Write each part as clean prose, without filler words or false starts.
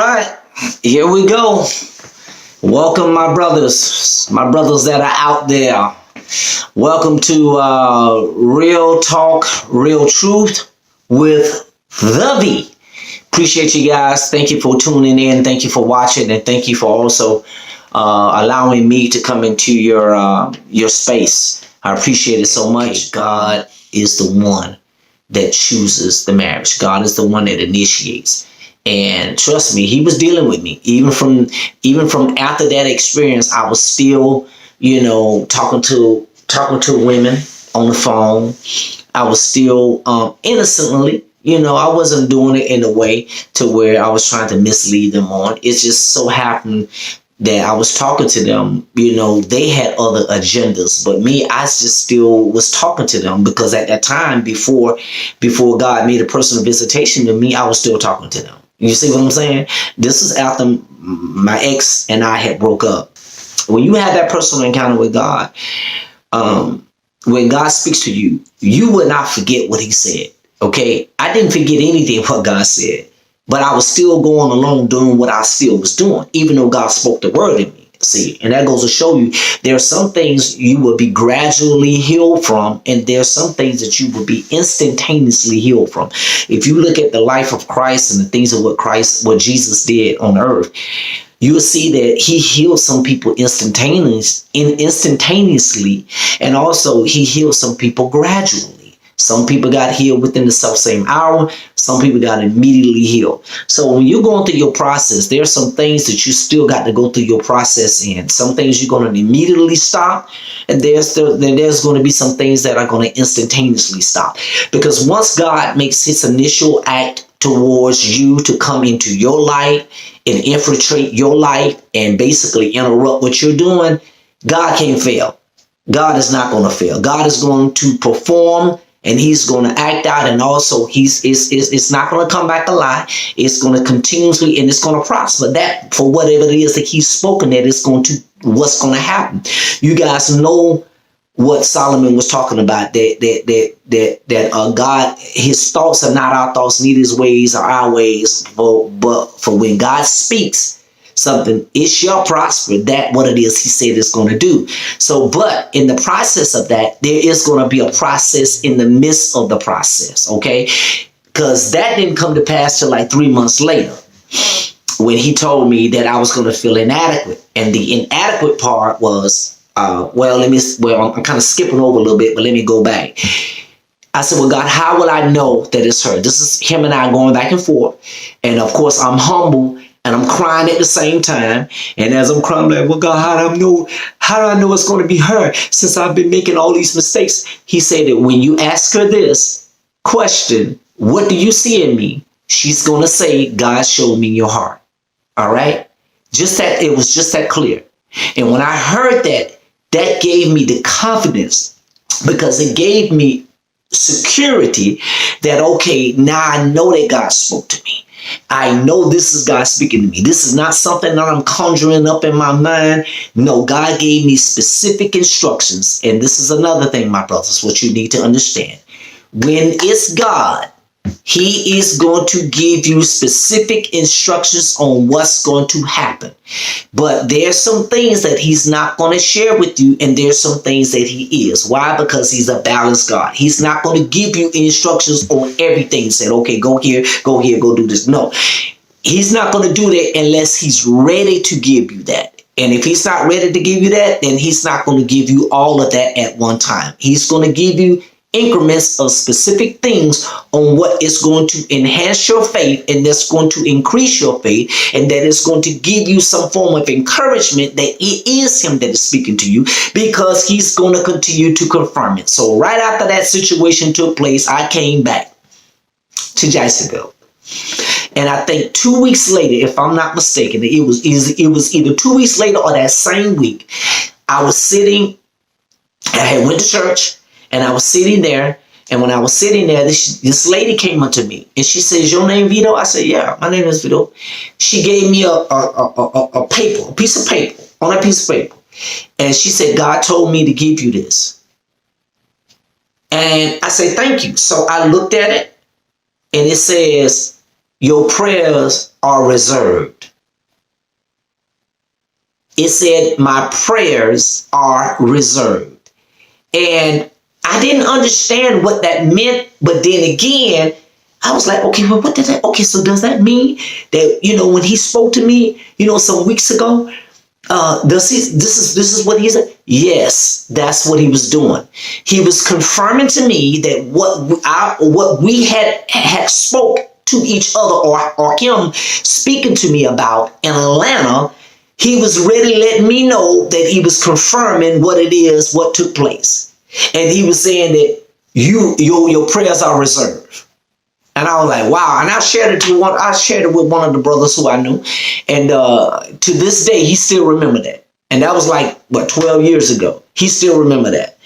right, here we go. Welcome, my brothers that are out there. Welcome to Real Talk, Real Truth with the V. Appreciate you guys. Thank you for tuning in. Thank you for watching, and thank you for also allowing me to come into your space. I appreciate it so much. God is the one that chooses the marriage. God is the one that initiates. And trust me, he was dealing with me. Even from after that experience, I was still, talking to women on the phone. I was still innocently, I wasn't doing it in a way to where I was trying to mislead them on. It just so happened that I was talking to them, they had other agendas, but me, I just still was talking to them because at that time, before God made a personal visitation to me, I was still talking to them. You see what I'm saying? This is after my ex and I had broke up. When you have that personal encounter with God, when God speaks to you, you will not forget what he said. Okay? I didn't forget anything what God said, but I was still going along doing what I still was doing, even though God spoke the word in me. See, and that goes to show you there are some things you will be gradually healed from, and there are some things that you will be instantaneously healed from. If you look at the life of Christ and the things of what Jesus did on earth, you will see that he healed some people instantaneously, and also he healed some people gradually. Some people got healed within the same hour. Some people got immediately healed. So when you're going through your process, there's some things that you still got to go through your process in. Some things you're going to immediately stop, and there's going to be some things that are going to instantaneously stop. Because once God makes his initial act towards you to come into your life and infiltrate your life and basically interrupt what you're doing, God can't fail. God is not going to fail. God is going to perform, and he's going to act out, and also it's not going to come back a lie. It's going to continuously, and it's going to prosper. That for whatever it is that he's spoken, that is what's going to happen. You guys know what Solomon was talking about, that God, his thoughts are not our thoughts, neither his ways are our ways. But for when God speaks something, it shall prosper. That what it is he said it's going to do. So, but in the process of that, there is going to be a process in the midst of the process, okay? Because that didn't come to pass till like 3 months later, when he told me that I was going to feel inadequate. And the inadequate part was, I'm kind of skipping over a little bit, but let me go back. I said, well, God, how will I know that it's her? This is him and I going back and forth. And of course, I'm humble and I'm crying at the same time. And as I'm crying, I'm like, well, God, how do I know it's going to be her since I've been making all these mistakes? He said that when you ask her this question, what do you see in me? She's going to say, God showed me your heart. All right. It was just that clear. And when I heard that, that gave me the confidence, because it gave me security that, okay, now I know that God spoke to me. I know this is God speaking to me. This is not something that I'm conjuring up in my mind. No, God gave me specific instructions. And this is another thing, my brothers, what you need to understand. When it's God, he is going to give you specific instructions on what's going to happen. But there's some things that he's not going to share with you, and there's some things that he is. Why? Because he's a balanced God. He's not going to give you instructions on everything and say, okay, go here, go do this. No, he's not going to do that unless he's ready to give you that. And if he's not ready to give you that, then he's not going to give you all of that at one time. He's going to give you increments of specific things on what is going to enhance your faith, and that's going to increase your faith, and that is going to give you some form of encouragement that it is him that is speaking to you, because he's going to continue to confirm it. So right after that situation took place, I came back to Jacksonville. And I think 2 weeks later, if I'm not mistaken, it was either 2 weeks later or that same week, I had went to church. And I was sitting there, and when I was sitting there, this lady came up to me, and she says, "Your name Vito?" I said, "Yeah, my name is Vito." She gave me a piece of paper, on that piece of paper, and she said, "God told me to give you this." And I said, "Thank you." So I looked at it, and it says, "Your prayers are reserved. It said, my prayers are reserved. And I didn't understand what that meant. But then again, I was like, okay, well, what did that? Okay, so does that mean that, when he spoke to me, some weeks ago, this is what he said? Yes, that's what he was doing. He was confirming to me that what we had spoke to each other, or him speaking to me about in Atlanta. He was really letting me know that he was confirming what took place. And he was saying that your prayers are reserved. And I was like, wow. And I shared it with one of the brothers who I knew. And to this day, he still remembered that. And that was like, 12 years ago. He still remembered that.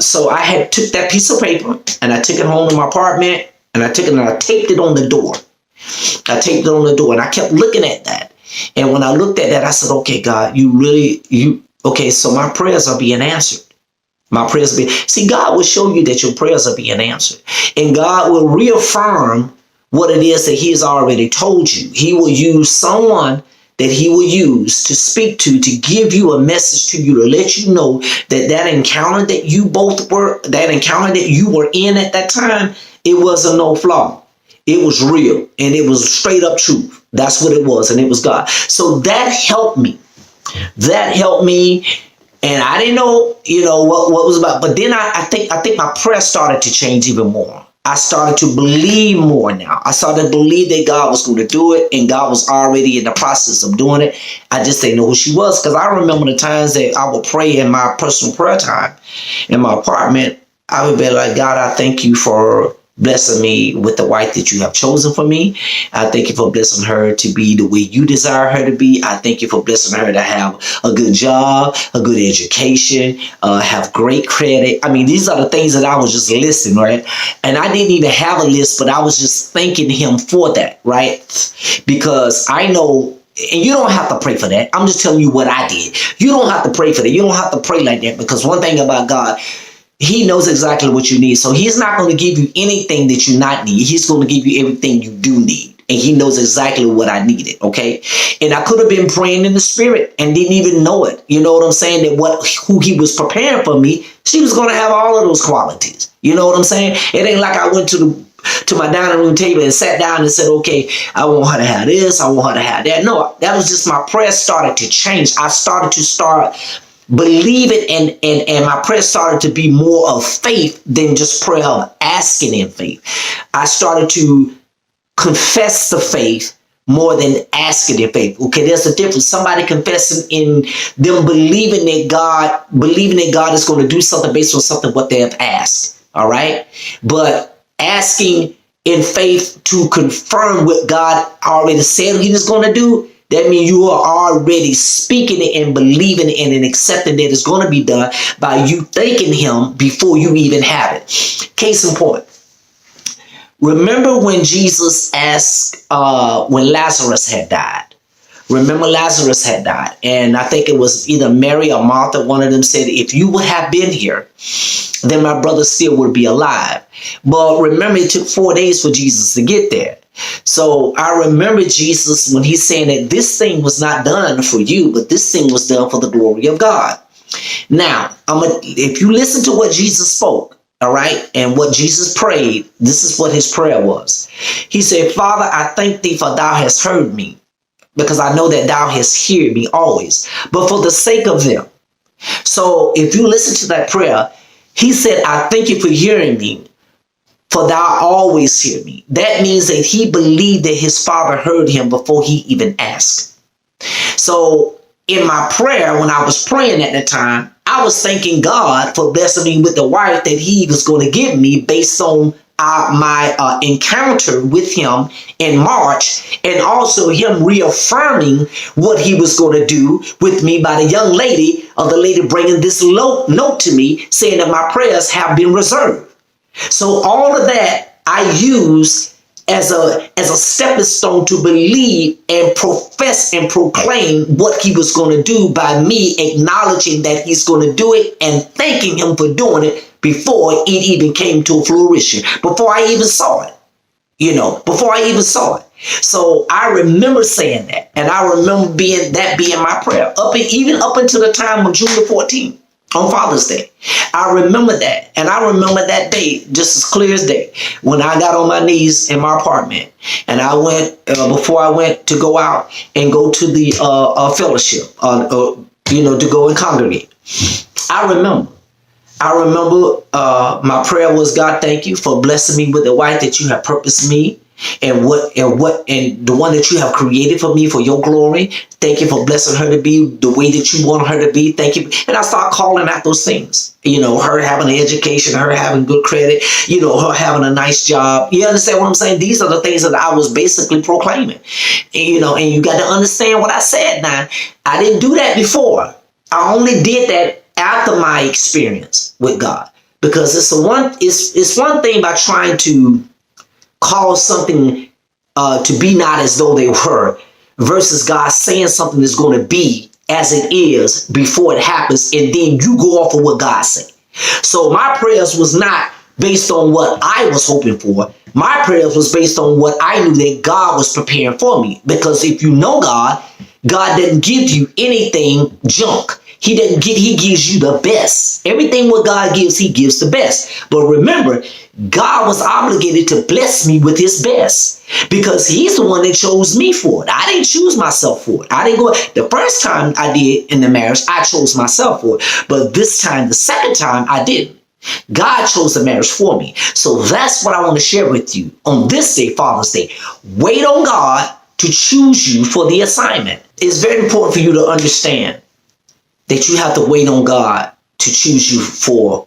So I had took that piece of paper and I took it home to my apartment, and I took it and I taped it on the door. I taped it on the door, and I kept looking at that. And when I looked at that, I said, okay, God, okay, so my prayers are being answered. My prayers will be. See, God will show you that your prayers are being answered. And God will reaffirm what it is that he has already told you. He will use someone that he will use to speak to give you a message to you, to let you know that encounter that you were in at that time, it wasn't no flaw. It was real, and it was straight up truth. That's what it was, and it was God. So that helped me. And I didn't know, what was about. But then I think my prayer started to change even more. I started to believe more now. I started to believe that God was going to do it, and God was already in the process of doing it. I just didn't know who she was, because I remember the times that I would pray in my personal prayer time in my apartment. I would be like, God, I thank you for blessing me with the wife that you have chosen for me. I thank you for blessing her to be the way you desire her to be. I thank you for blessing her to have a good job, a good education, have great credit. I mean, these are the things that I was just listing, right? And I didn't even have a list, but I was just thanking him for that, right? Because I know, and you don't have to pray for that. I'm just telling you what I did. You don't have to pray for that. You don't have to pray like that, because one thing about God, he knows exactly what you need. So he's not going to give you anything that you not need. He's going to give you everything you do need. And he knows exactly what I needed. Okay. And I could have been praying in the spirit and didn't even know it. You know what I'm saying? That who he was preparing for me, she was going to have all of those qualities. You know what I'm saying? It ain't like I went to my dining room table and sat down and said, okay, I want her to have this, I want her to have that. No, that was just my prayer started to change. I started to believe it, and my prayer started to be more of faith than just prayer of asking in faith. I started to confess the faith more than asking in faith. Okay, there's a difference. Somebody confessing in them believing that God is going to do something based on something what they have asked. All right, but asking in faith to confirm what God already said he was going to do, that means you are already speaking it and believing it and accepting that it's going to be done by you thanking him before you even have it. Case in point. Remember when Jesus asked, when Lazarus had died. Remember Lazarus had died. And I think it was either Mary or Martha. One of them said, if you would have been here, then my brother still would be alive. But remember, it took 4 days for Jesus to get there. So I remember Jesus when he's saying that this thing was not done for you, but this thing was done for the glory of God. Now, if you listen to what Jesus spoke, all right, and what Jesus prayed, this is what his prayer was. He said, Father, I thank thee for thou hast heard me, because I know that thou hast heard me always, but for the sake of them. So if you listen to that prayer, he said, I thank you for hearing me, for thou always hear me. That means that he believed that his father heard him before he even asked. So in my prayer, when I was praying at the time, I was thanking God for blessing me with the wife that he was going to give me based on my encounter with him in March, and also him reaffirming what he was going to do with me by the young lady, or the lady bringing this note to me saying that my prayers have been reserved. So all of that I use as a stepping stone to believe and profess and proclaim what he was going to do by me acknowledging that he's going to do it and thanking him for doing it before it even came to fruition, before I even saw it. Before I even saw it. So I remember saying that, and I remember being my prayer even up until the time of June the 14th on Father's Day. I remember that, and I remember that day just as clear as day when I got on my knees in my apartment, and I went before I went to go out and go to the fellowship, to go and congregate. I remember. My prayer was, God, thank you for blessing me with the wife that you have purposed me and the one that you have created for me for your glory. Thank you for blessing her to be the way that you want her to be. Thank you. And I start calling out those things. Her having an education, her having good credit, her having a nice job. You understand what I'm saying? These are the things that I was basically proclaiming. And you got to understand what I said now. I didn't do that before. I only did that after my experience with God, because it's one thing by trying to cause something to be not as though they were, versus God saying something is going to be as it is before it happens, and then you go off of what God said. So my prayers was not based on what I was hoping for. My prayers was based on what I knew that God was preparing for me. Because if you know God, God doesn't give you anything junk. He gives you the best. Everything what God gives, he gives the best. But remember, God was obligated to bless me with his best, because he's the one that chose me for it. I didn't choose myself for it. I didn't go. The first time I did in the marriage, I chose myself for it. But this time, the second time, I didn't. God chose the marriage for me. So that's what I want to share with you on this day, Father's Day. Wait on God to choose you for the assignment. It's very important for you to understand that you have to wait on God to choose you for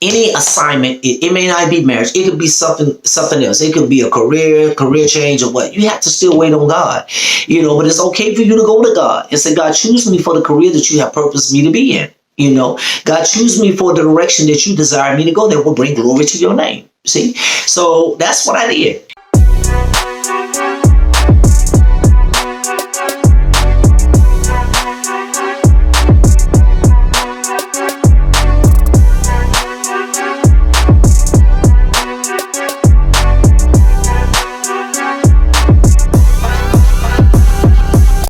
any assignment. It may not be marriage. It could be something else. It could be a career change or what. You have to still wait on God. But it's okay for you to go to God and say, God, choose me for the career that you have purposed me to be in. God, choose me for the direction that you desire me to go that will bring glory to your name. See? So that's what I did.